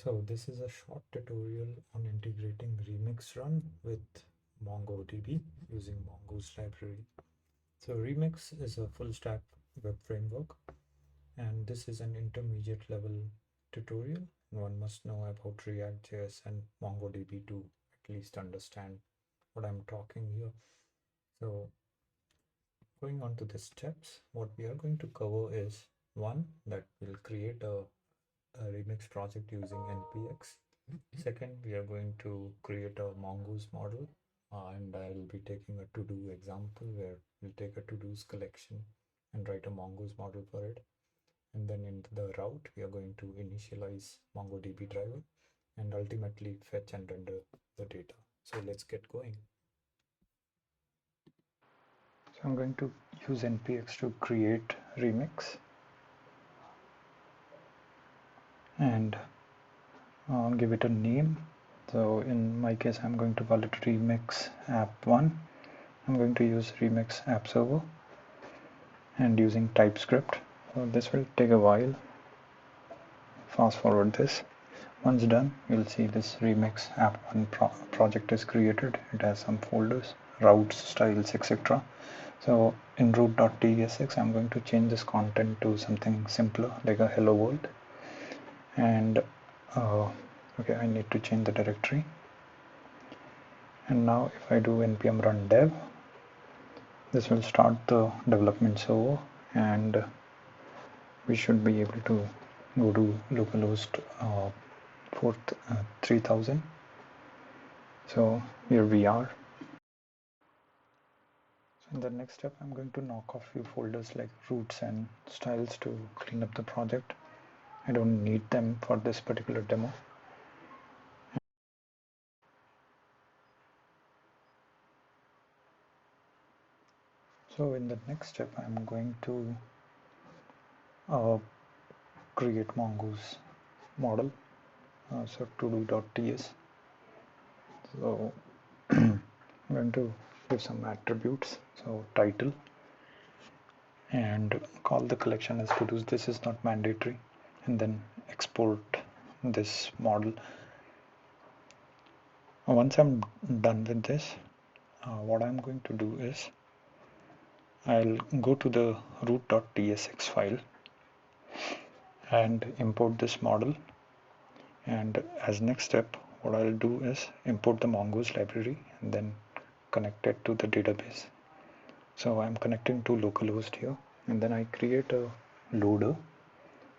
So this is a short tutorial on integrating Remix Run with MongoDB using Mongoose library. So Remix is a full stack web framework, and this is an intermediate level tutorial. One must know about Reactjs and MongoDB to at least understand what I'm talking here. So going on to the steps, what we are going to cover is one, that we'll create a remix project using npx. Second, we are going to create a mongoose model, and I'll be taking a to-do example where we'll take a to-dos collection and write a mongoose model for it. And then in the route, we are going to initialize mongodb driver and ultimately fetch and render the data. So let's get going. So I'm going to use npx to create remix, and give it a name. So in my case, I'm going to call it remix app1. I'm going to use remix app server and using TypeScript. So this will take a while. Fast forward this. Once done, you'll see this remix app1 project is created. It has some folders, routes, styles, etc. So in root.tsx, I'm going to change this content to something simpler, like a hello world. And okay, I need to change the directory. And now if I do npm run dev, this will start the development server, and we should be able to go to localhost 3000. So here we are. So in the next step, I'm going to knock off few folders like roots and styles to clean up the project. I don't need them for this particular demo. So in the next step, I'm going to create mongoose model. So to-do.ts. So I'm going to give some attributes. So title, and call the collection as to-dos. This is not mandatory. And then export this model. Once I'm done with this, what I'm going to do is I'll go to the root.tsx file and import this model. And as next step, what I'll do is import the Mongoose library and then connect it to the database. So I'm connecting to localhost here, and then I create a loader.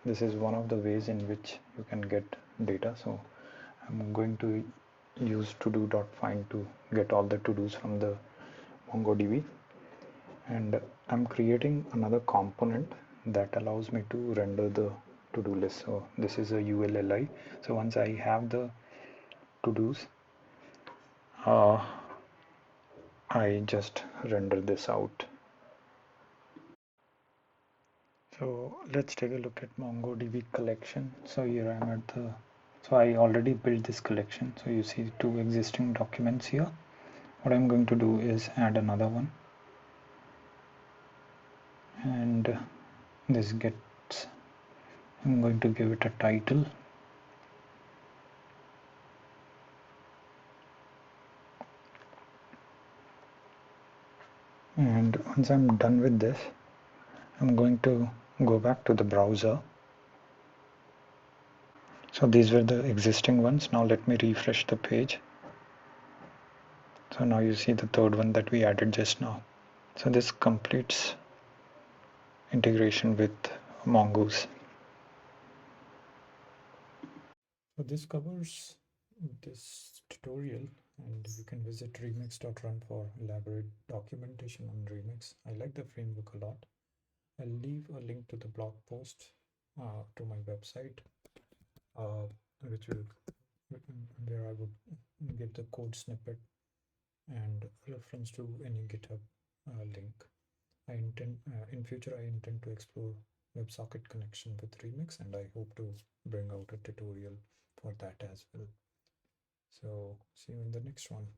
This is one of the ways in which you can get data. So I'm going to use to-do.find to get all the to-dos from the MongoDB, and I'm creating another component that allows me to render the to-do list. So this is a ULLI. So once I have the to-dos, I just render this out. So let's take a look at MongoDB collection. So here I'm at the, so I already built this collection. So you see two existing documents here. What I'm going to do is add another one, and this gets, I'm going to give it a title. And once I'm done with this, I'm going to go back to the browser. So these were the existing ones. Now let me refresh the page. So now you see the third one that we added just now. So this completes integration with Mongoose. So this covers this tutorial, and you can visit remix.run for elaborate documentation on Remix. I like the framework a lot. I'll leave a link to the blog post to my website, which will, where I would give the code snippet and reference to any GitHub link. I intend in future I intend to explore WebSocket connection with Remix, and I hope to bring out a tutorial for that as well. So see you in the next one.